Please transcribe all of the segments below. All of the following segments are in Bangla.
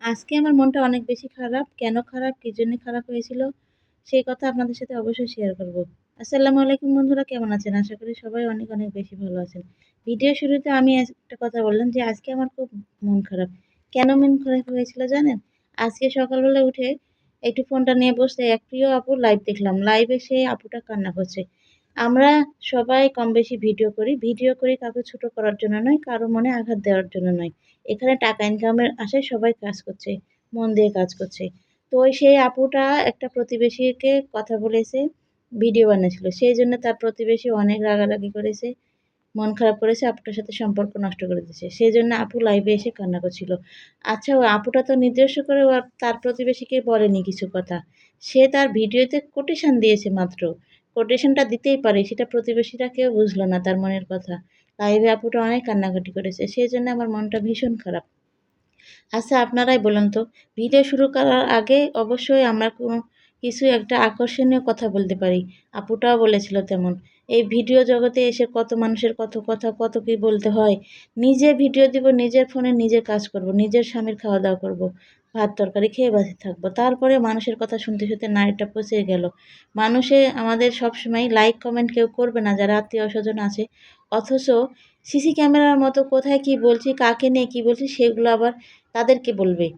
আজকে আমার মনটা অনেক বেশি খারাপ। কেন খারাপ, কি জন্য খারাপ হয়েছিল, সেই কথা আপনাদের সাথে অবশ্যই শেয়ার করব। আসসালামু আলাইকুম বন্ধুরা, কেমন আছেন? আশা করি সবাই অনেক অনেক বেশি ভালো আছেন। ভিডিও শুরুতে আমি একটা কথা বললাম যে আজকে আমার খুব মন খারাপ। কেন মন খারাপ হয়েছিল জানেন? আজকে সকালবেলা উঠে একটু ফোনটা নিয়ে বসে এক প্রিয় আপুর লাইভ দেখলাম। লাইভে সেই আপুটা কান্না করছে। আমরা সবাই কমবেশি ভিডিও করি। ভিডিও করি কাউকে ছোট করার জন্য নয়, কারো মনে আঘাত দেওয়ার জন্য নয়। এখানে টাকা ইনকামের আশায় সবাই কাজ করছে, মন দিয়ে কাজ করছে। তো ওই সেই আপুটা একটা প্রতিবেশীকে কথা বলেছে, ভিডিও বানিয়েছিল। সেইজন্য তার প্রতিবেশী অনেক রাগারাগি করেছে, মন খারাপ করেছে, আপুটার সাথে সম্পর্ক নষ্ট করে দিয়েছে। সেইজন্য আপু লাইভে এসে কান্না করছিল। আচ্ছা, ওই আপুটা তো নিজস্ব করে তার প্রতিবেশীকে বলেনি কিছু কথা। সে তার ভিডিওতে কোটেশন দিয়েছে মাত্র। কোটেশনটা দিতেই পারে, সেটা প্রতিবেশীরা কেউ বুঝল না তার মনের কথা। লাইভে আপুটা অনেক কান্নাকাটি করেছে। সেজন্য আমার মনটা ভীষণ খারাপ। আচ্ছা, আপনারাই বলুন তো, ভিডিও শুরু করার আগে অবশ্যই আমরা কোনো কিছু একটা আকর্ষণীয় কথা বলতে পারি। আপুটাও বলেছিল তেমন। এই ভিডিও জগতে এসে কত মানুষের কত কথা, কত কী বলতে হয়। নিজে ভিডিও দিব, নিজের ফোনে নিজে কাজ করব, নিজের স্বামীর খাওয়া-দাওয়া করব, ভাত তরকারি খেয়ে বাঁচে থাকবো। তারপরে মানুষের কথা শুনতে শুনতে নাড়িটা পচে গেল। মানুষে আমাদের সবসময় লাইক কমেন্ট কেউ করবে না যারা আত্মীয়-স্বজন আছে। অথচ সিসি ক্যামেরার মতো কোথায় কী বলছি, কাকে নিয়ে কী বলছি সেগুলো আবার তাদেরকে বলবে।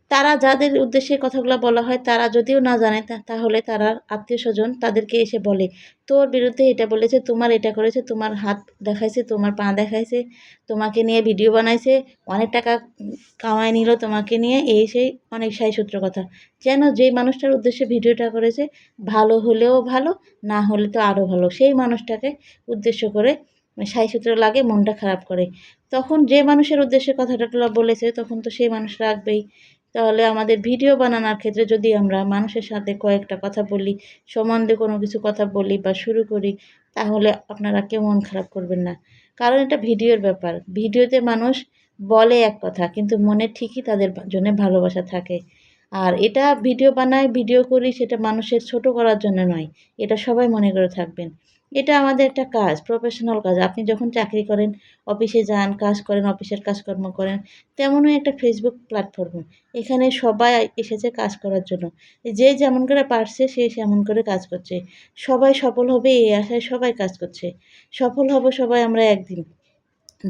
তারা যাদের উদ্দেশ্যে কথাগুলা বলা হয় তারা যদিও না জানে তাহলে তারা আত্মীয়স্বজন তাদেরকে এসে বলে, "তোর বিরুদ্ধে এটা বলেছে, তোমার এটা করেছে, তোমার হাত দেখাইছে, তোমার পা দেখাইছে, তোমাকে নিয়ে ভিডিও বানাইছে, অনেক টাকা কামায় নিল তোমাকে নিয়ে", এই সেই অনেক সাইসূত্র কথা। যেন যেই মানুষটার উদ্দেশ্যে ভিডিওটা করেছে ভালো হলেও ভালো, না হলে তো আরও ভালো। সেই মানুষটাকে উদ্দেশ্য করে সাইসূত্র লাগে, মনটা খারাপ করে। তখন যে মানুষের উদ্দেশ্যে কথাটা বলেছে তখন তো সেই মানুষ রাখবেই। তাহলে আমাদের ভিডিও বানানোর ক্ষেত্রে যদি আমরা মানুষের সাথে কয়েকটা কথা বলি, সম্বন্ধে কোনো কিছু কথা বলি বা শুরু করি, তাহলে আপনারা কেউ মন খারাপ করবেন না। কারণ এটা ভিডিওর ব্যাপার। ভিডিওতে মানুষ বলে এক কথা কিন্তু মনে ঠিকই তাদের জন্য ভালোবাসা থাকে। আর এটা ভিডিও বানাই, ভিডিও করি সেটা মানুষের ছোট করার জন্য নয়। এটা সবাই মনে করে থাকবেন। এটা আমাদের একটা কাজ, প্রফেশনাল কাজ। আপনি যখন চাকরি করেন, অফিসে যান, কাজ করেন, অফিসের কাজকর্ম করেন, তেমনই একটা ফেসবুক প্ল্যাটফর্ম। এখানে সবাই এসেছে কাজ করার জন্য। যে যেমন করে পারছে সে সেমন করে কাজ করছে। সবাই সফল হবে এই আশায় সবাই কাজ করছে। সফল হব সবাই আমরা একদিন।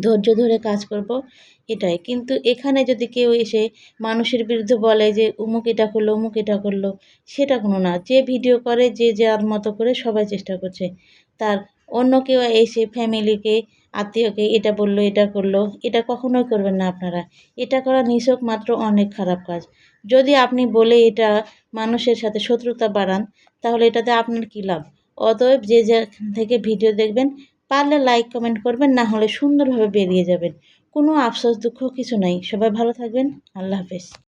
ধৈর্য ধরে কাজ করব, এটাই। কিন্তু এখানে যদি কেউ এসে মানুষের বিরুদ্ধে বলে যে অমুক এটা করলো, অমুক এটা করলো, সেটা কোনো না। যে ভিডিও করে যে যার মতো করে সবাই চেষ্টা করছে। তার অন্য কেউ এসে ফ্যামিলিকে, আত্মীয়কে এটা বলল, এটা করলো, এটা কখনোই করবেন না আপনারা। এটা করা নিছক মাত্র অনেক খারাপ কাজ। যদি আপনি বলে এটা মানুষের সাথে শত্রুতা বাড়ান, তাহলে এটাতে আপনার কী লাভ? অতএব যে যেখান থেকে ভিডিও দেখবেন পারলে লাইক কমেন্ট করবেন, না হলে সুন্দরভাবে বেরিয়ে যাবেন। কোনো আফসোস দুঃখ কিছু নাই। সবাই ভালো থাকবেন। আল্লাহ হাফেজ।